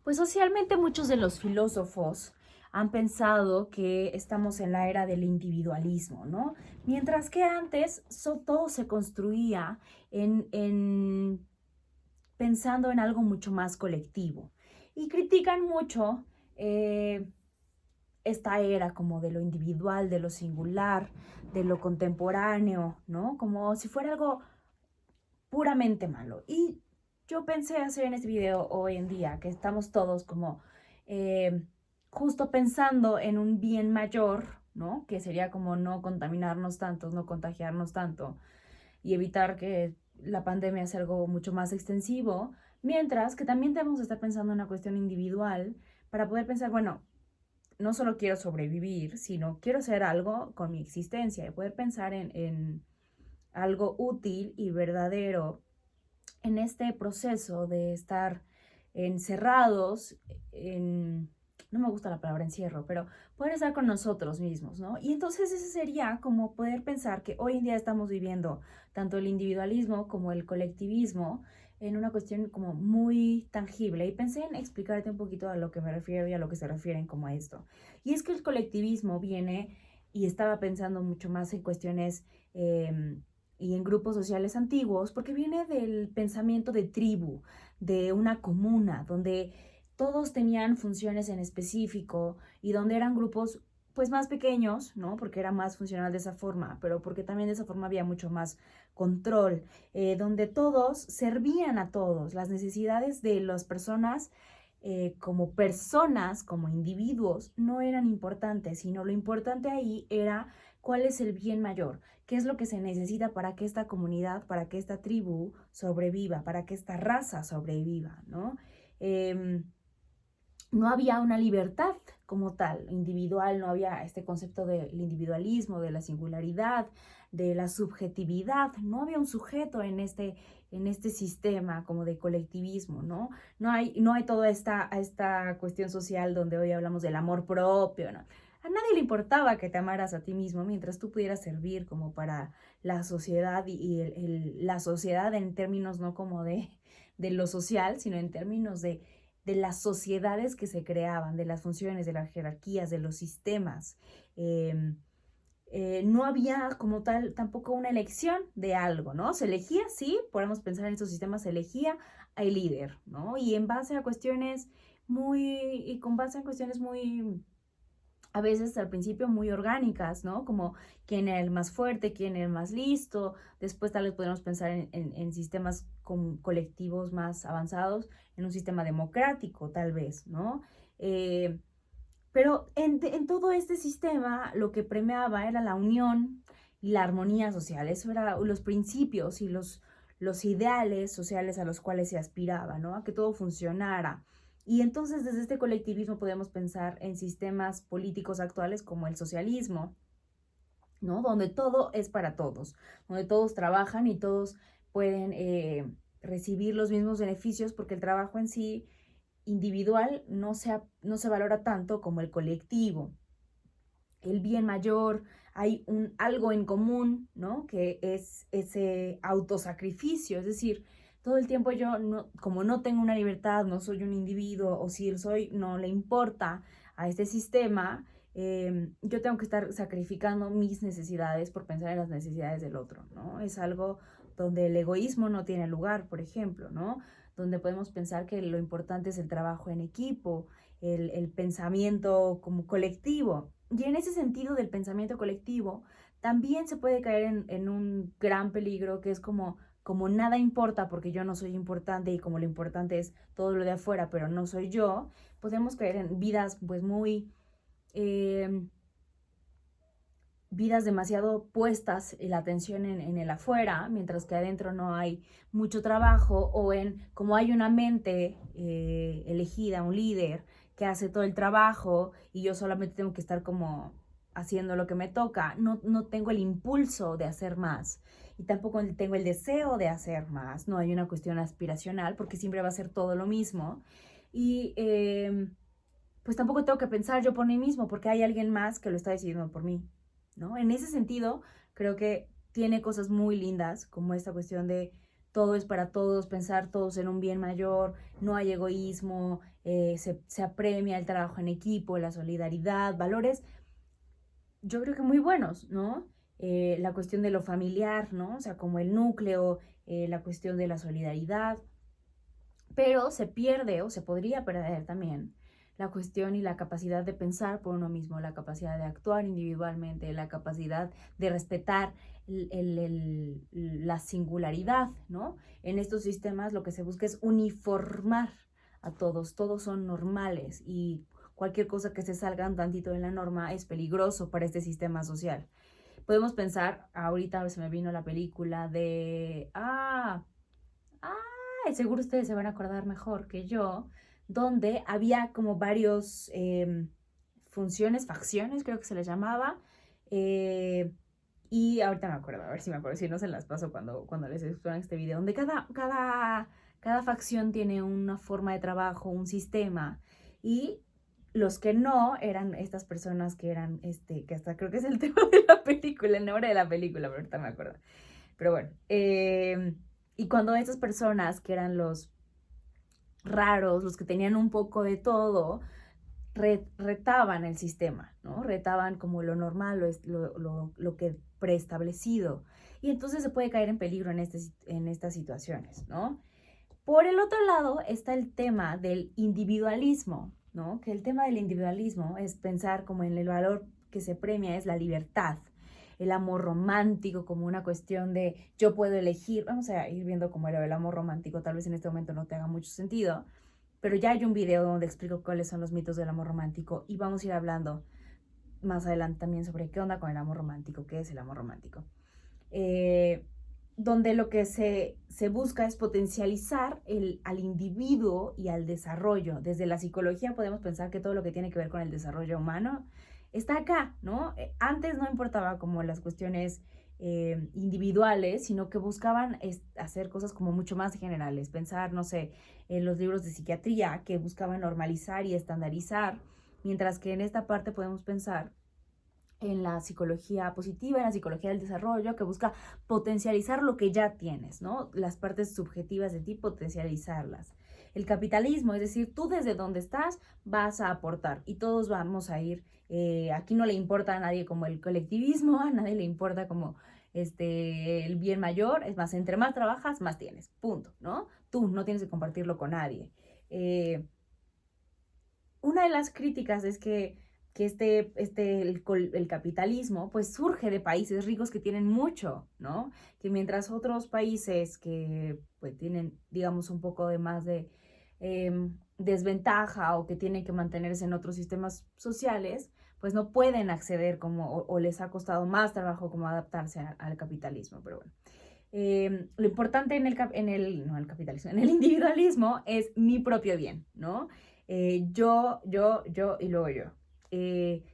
Pues socialmente muchos de los filósofos han pensado que estamos en la era del individualismo, ¿no? Mientras que antes todo se construía pensando en algo mucho más colectivo. Y critican mucho eh, esta era como de lo individual, de lo singular, de lo contemporáneo, ¿no? Como si fuera algo puramente malo. Y yo pensé hacer en este video hoy en día que estamos todos como eh, justo pensando en un bien mayor, ¿no? Que sería como no contaminarnos tanto, no contagiarnos tanto y evitar que la pandemia sea algo mucho más extensivo, mientras que también debemos estar pensando en una cuestión individual para poder pensar, bueno, no solo quiero sobrevivir, sino quiero hacer algo con mi existencia y poder pensar en algo útil y verdadero en este proceso de estar encerrados no me gusta la palabra encierro, pero poder estar con nosotros mismos, ¿no? Y entonces ese sería como poder pensar que hoy en día estamos viviendo tanto el individualismo como el colectivismo en una cuestión como muy tangible. Y pensé en explicarte un poquito a lo que me refiero y a lo que se refieren como a esto. Y es que el colectivismo viene, y estaba pensando mucho más en cuestiones y en grupos sociales antiguos, porque viene del pensamiento de tribu, de una comuna, donde todos tenían funciones en específico y donde eran grupos pues más pequeños, ¿no? Porque era más funcional de esa forma, pero porque también de esa forma había mucho más control, donde todos servían a todos, las necesidades de las personas, como individuos, no eran importantes, sino lo importante ahí era cuál es el bien mayor, qué es lo que se necesita para que esta comunidad, para que esta tribu sobreviva, para que esta raza sobreviva, ¿no? Eh, no había una libertad como tal, individual, no había este concepto del individualismo, de la singularidad, de la subjetividad, no había un sujeto en este sistema como de colectivismo, ¿no? No hay toda esta cuestión social donde hoy hablamos del amor propio, ¿no? A nadie le importaba que te amaras a ti mismo mientras tú pudieras servir como para la sociedad y la sociedad en términos no como de lo social, sino en términos de las sociedades que se creaban, de las funciones, de las jerarquías, de los sistemas. Eh, no había como tal tampoco una elección de algo, ¿no? Se elegía, sí, podemos pensar en estos sistemas, se elegía al líder, ¿no? Y en base a cuestiones y con base en cuestiones muy a veces al principio muy orgánicas, ¿no? Como quién era el más fuerte, quién era el más listo. Después tal vez podemos pensar en sistemas colectivos más avanzados, en un sistema democrático, tal vez, ¿no? Eh, pero en todo este sistema lo que premiaba era la unión y la armonía social. Eso eran los principios y los ideales sociales a los cuales se aspiraba, ¿no? A que todo funcionara. Y entonces desde este colectivismo podemos pensar en sistemas políticos actuales como el socialismo, ¿no? Donde todo es para todos, donde todos trabajan y todos pueden recibir los mismos beneficios porque el trabajo en sí individual no se valora tanto como el colectivo. El bien mayor, hay algo en común, ¿no? Que es ese autosacrificio, es decir, todo el tiempo yo, no, como no tengo una libertad, no soy un individuo, o si soy, no le importa a este sistema, yo tengo que estar sacrificando mis necesidades por pensar en las necesidades del otro, ¿no? Es algo donde el egoísmo no tiene lugar, por ejemplo, ¿no? Donde podemos pensar que lo importante es el trabajo en equipo, el pensamiento como colectivo. Y en ese sentido del pensamiento colectivo, también se puede caer en un gran peligro que es como nada importa porque yo no soy importante y como lo importante es todo lo de afuera, pero no soy yo, podemos caer en vidas pues muy eh, vidas demasiado puestas la atención en el afuera, mientras que adentro no hay mucho trabajo, o en como hay una mente elegida, un líder que hace todo el trabajo y yo solamente tengo que estar como haciendo lo que me toca, no tengo el impulso de hacer más y tampoco tengo el deseo de hacer más, no hay una cuestión aspiracional porque siempre va a ser todo lo mismo y pues tampoco tengo que pensar yo por mí mismo porque hay alguien más que lo está decidiendo por mí, ¿no? En ese sentido, creo que tiene cosas muy lindas, como esta cuestión de todo es para todos, pensar todos en un bien mayor, no hay egoísmo, se apremia el trabajo en equipo, la solidaridad, valores, yo creo que muy buenos, ¿no? La cuestión de lo familiar, ¿no? O sea, como el núcleo, la cuestión de la solidaridad, pero se pierde o se podría perder también la cuestión y la capacidad de pensar por uno mismo, la capacidad de actuar individualmente, la capacidad de respetar la singularidad, ¿no? En estos sistemas lo que se busca es uniformar a todos, todos son normales y cualquier cosa que se salga un tantito de la norma es peligroso para este sistema social. Podemos pensar, ahorita se me vino la película de, seguro ustedes se van a acordar mejor que yo, donde había como varios funciones, facciones creo que se les llamaba, y ahorita me acuerdo, a ver si me acuerdo, si no se las paso cuando les explico este video, donde cada facción tiene una forma de trabajo, un sistema, y los que no eran estas personas que eran, que hasta creo que es el tema de la película, el nombre de la película, pero ahorita me acuerdo. Pero bueno, y cuando estas personas que eran los raros, los que tenían un poco de todo, retaban el sistema, ¿no? Retaban como lo normal, lo que preestablecido. Y entonces se puede caer en peligro en estas situaciones, ¿no? Por el otro lado está el tema del individualismo, ¿no? Que el tema del individualismo es pensar como en el valor que se premia es la libertad, el amor romántico como una cuestión de yo puedo elegir. Vamos a ir viendo cómo era el amor romántico, tal vez en este momento no te haga mucho sentido, pero ya hay un video donde explico cuáles son los mitos del amor romántico y vamos a ir hablando más adelante también sobre qué onda con el amor romántico, qué es el amor romántico. Donde lo que se busca es potencializar al individuo y al desarrollo. Desde la psicología podemos pensar que todo lo que tiene que ver con el desarrollo humano está acá, ¿no? Antes no importaba como las cuestiones individuales, sino que buscaban hacer cosas como mucho más generales. Pensar, no sé, en los libros de psiquiatría que buscaban normalizar y estandarizar, mientras que en esta parte podemos pensar en la psicología positiva, en la psicología del desarrollo, que busca potencializar lo que ya tienes, ¿no? Las partes subjetivas de ti, potencializarlas. El capitalismo, es decir, tú desde donde estás vas a aportar y todos vamos a ir, aquí no le importa a nadie como el colectivismo, a nadie le importa como el bien mayor, es más, entre más trabajas, más tienes, punto, ¿no? Tú no tienes que compartirlo con nadie. Una de las críticas es que el capitalismo pues surge de países ricos que tienen mucho, ¿no? Que mientras otros países que pues tienen, digamos, un poco de más de desventaja o que tienen que mantenerse en otros sistemas sociales, pues no pueden acceder o les ha costado más trabajo como adaptarse al capitalismo, pero bueno. Lo importante en no el capitalismo, en el individualismo es mi propio bien, ¿no? Yo y luego yo.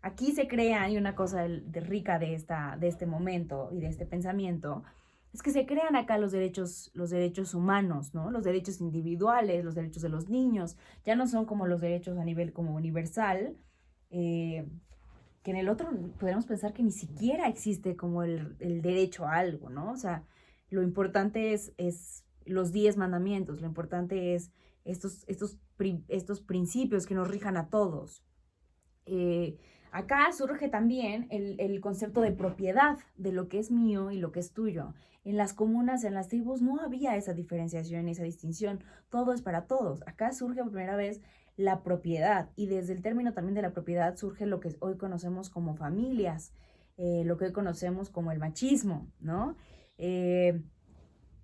Aquí se crea, y una cosa rica de este momento y de este pensamiento, es que se crean acá los derechos humanos, ¿no? Los derechos individuales, los derechos de los niños, ya no son como los derechos a nivel como universal, que en el otro podemos pensar que ni siquiera existe como el derecho a algo, ¿no? O sea, lo importante es los 10 mandamientos, lo importante es estos principios que nos rijan a todos. Acá surge también el concepto de propiedad, de lo que es mío y lo que es tuyo. En las comunas, en las tribus, no había esa diferenciación, esa distinción. Todo es para todos. Acá surge por primera vez la propiedad y desde el término también de la propiedad surge lo que hoy conocemos como familias, lo que hoy conocemos como el machismo, ¿no?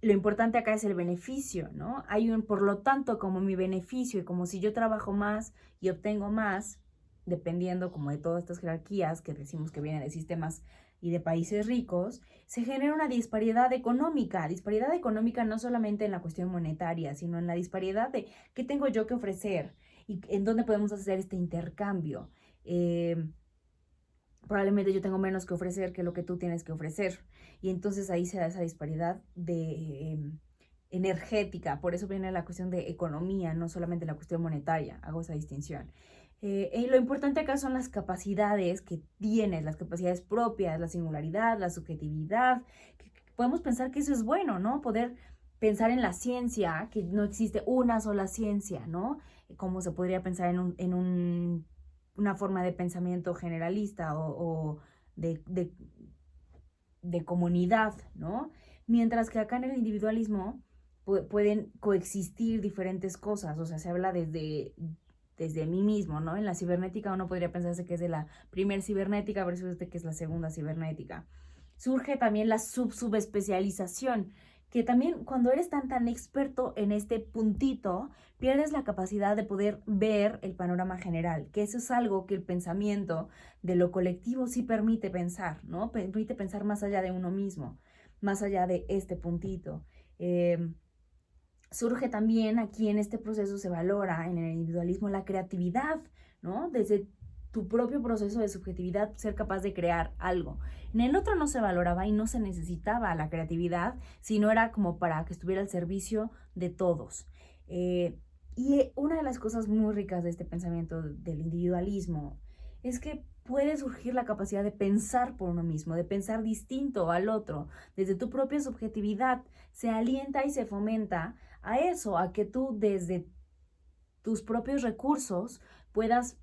Lo importante acá es el beneficio, ¿no? Por lo tanto, como mi beneficio y como si yo trabajo más y obtengo más, dependiendo como de todas estas jerarquías que decimos que vienen de sistemas y de países ricos, se genera una disparidad económica no solamente en la cuestión monetaria, sino en la disparidad de qué tengo yo que ofrecer y en dónde podemos hacer este intercambio. Probablemente yo tengo menos que ofrecer que lo que tú tienes que ofrecer. Y entonces ahí se da esa disparidad energética. Por eso viene la cuestión de economía, no solamente la cuestión monetaria. Hago esa distinción. Y lo importante acá son las capacidades que tienes, las capacidades propias, la singularidad, la subjetividad. Podemos pensar que eso es bueno, ¿no? Poder pensar en la ciencia, que no existe una sola ciencia, ¿no? Como se podría pensar una forma de pensamiento generalista o de, de, de comunidad, ¿no? Mientras que acá en el individualismo pueden coexistir diferentes cosas, o sea, se habla desde mí mismo, ¿no? En la cibernética uno podría pensarse que es de la primer cibernética versus que es la segunda cibernética. Surge también la subespecialización, que también cuando eres tan experto en este puntito, pierdes la capacidad de poder ver el panorama general, que eso es algo que el pensamiento de lo colectivo sí permite pensar, ¿no? Permite pensar más allá de uno mismo, más allá de este puntito. Surge también aquí en este proceso, se valora en el individualismo la creatividad, ¿no? Desde tu propio proceso de subjetividad, ser capaz de crear algo. En el otro no se valoraba y no se necesitaba la creatividad, sino era como para que estuviera al servicio de todos. Y una de las cosas muy ricas de este pensamiento del individualismo es que puede surgir la capacidad de pensar por uno mismo, de pensar distinto al otro, desde tu propia subjetividad. Se alienta y se fomenta a eso, a que tú desde tus propios recursos puedas,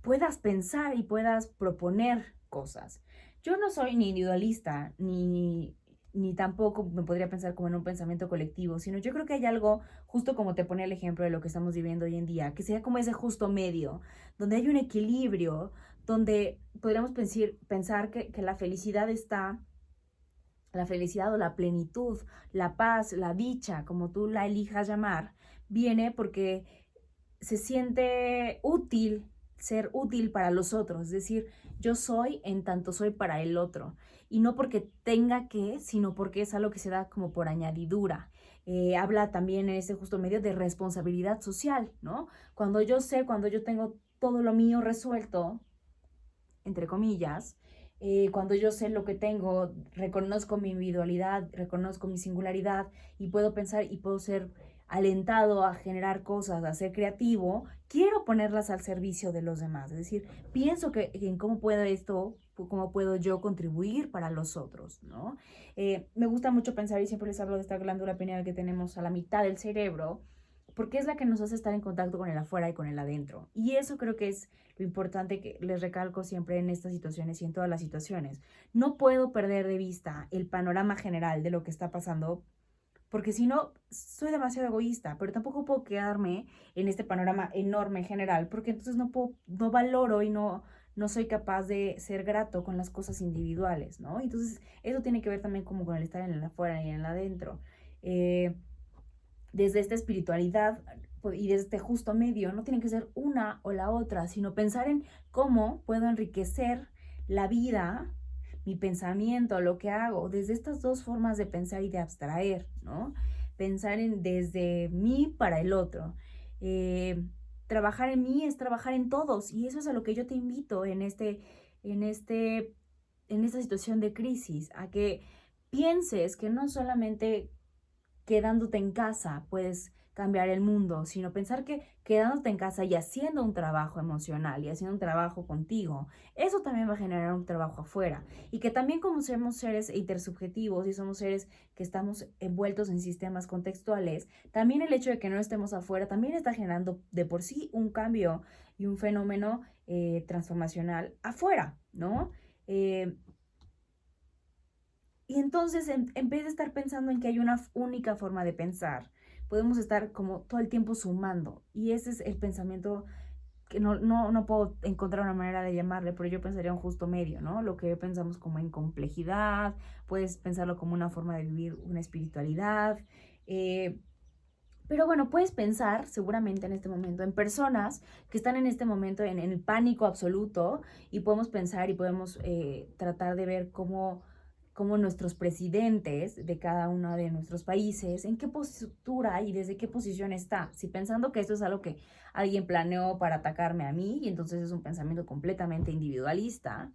puedas pensar y puedas proponer cosas. Yo no soy ni individualista, ni tampoco me podría pensar como en un pensamiento colectivo, sino yo creo que hay algo, justo como te pone el ejemplo de lo que estamos viviendo hoy en día, que sea como ese justo medio, donde hay un equilibrio, donde podríamos pensar que la felicidad está, la felicidad o la plenitud, la paz, la dicha, como tú la elijas llamar, viene porque se siente útil, ser útil para los otros, es decir, yo soy en tanto soy para el otro, y no porque tenga que, sino porque es algo que se da como por añadidura. Habla también en ese justo medio de responsabilidad social, ¿no? Cuando yo sé, cuando yo tengo todo lo mío resuelto, entre comillas, cuando yo sé lo que tengo, reconozco mi individualidad, reconozco mi singularidad y puedo pensar y puedo ser alentado a generar cosas, a ser creativo, quiero ponerlas al servicio de los demás. Es decir, pienso que en cómo puedo esto, cómo puedo yo contribuir para los otros, ¿no? Me gusta mucho pensar y siempre les hablo de esta glándula pineal que tenemos a la mitad del cerebro, porque es la que nos hace estar en contacto con el afuera y con el adentro. Y eso creo que es lo importante que les recalco siempre en estas situaciones y en todas las situaciones. No puedo perder de vista el panorama general de lo que está pasando, porque si no, soy demasiado egoísta, pero tampoco puedo quedarme en este panorama enorme general, porque entonces no valoro y no soy capaz de ser grato con las cosas individuales, ¿no? Entonces, eso tiene que ver también como con el estar en el afuera y en el adentro. Desde esta espiritualidad y desde este justo medio, no tiene que ser una o la otra, sino pensar en cómo puedo enriquecer la vida, mi pensamiento, lo que hago, desde estas dos formas de pensar y de abstraer, ¿no? Pensar en desde mí para el otro. Trabajar en mí es trabajar en todos, y eso es a lo que yo te invito en este, en esta situación de crisis, a que pienses que no solamente quedándote en casa puedes cambiar el mundo, sino pensar que quedándote en casa y haciendo un trabajo emocional y haciendo un trabajo contigo, eso también va a generar un trabajo afuera. Y que también como somos seres intersubjetivos y somos seres que estamos envueltos en sistemas contextuales, también el hecho de que no estemos afuera también está generando de por sí un cambio y un fenómeno transformacional afuera, ¿no? Y entonces, en vez de estar pensando en que hay una única forma de pensar, podemos estar como todo el tiempo sumando. Y ese es el pensamiento que no puedo encontrar una manera de llamarle, pero yo pensaría un justo medio, ¿no? Lo que pensamos como en complejidad, puedes pensarlo como una forma de vivir una espiritualidad. Pero bueno, puedes pensar seguramente en este momento en personas que están en este momento en el pánico absoluto, y podemos pensar y podemos tratar de ver cómo nuestros presidentes de cada uno de nuestros países, en qué postura y desde qué posición está. Si pensando que esto es algo que alguien planeó para atacarme a mí, y entonces es un pensamiento completamente individualista,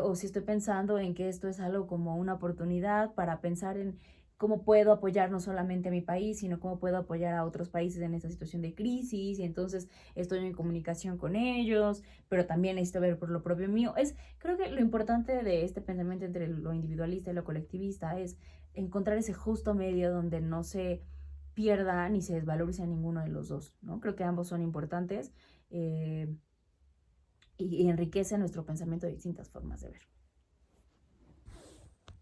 o si estoy pensando en que esto es algo como una oportunidad para pensar en cómo puedo apoyar no solamente a mi país, sino cómo puedo apoyar a otros países en esta situación de crisis, y entonces estoy en comunicación con ellos, pero también necesito ver por lo propio mío. Creo que lo importante de este pensamiento entre lo individualista y lo colectivista es encontrar ese justo medio donde no se pierda ni se desvalorice a ninguno de los dos, ¿no? Creo que ambos son importantes y enriquecen nuestro pensamiento de distintas formas de ver.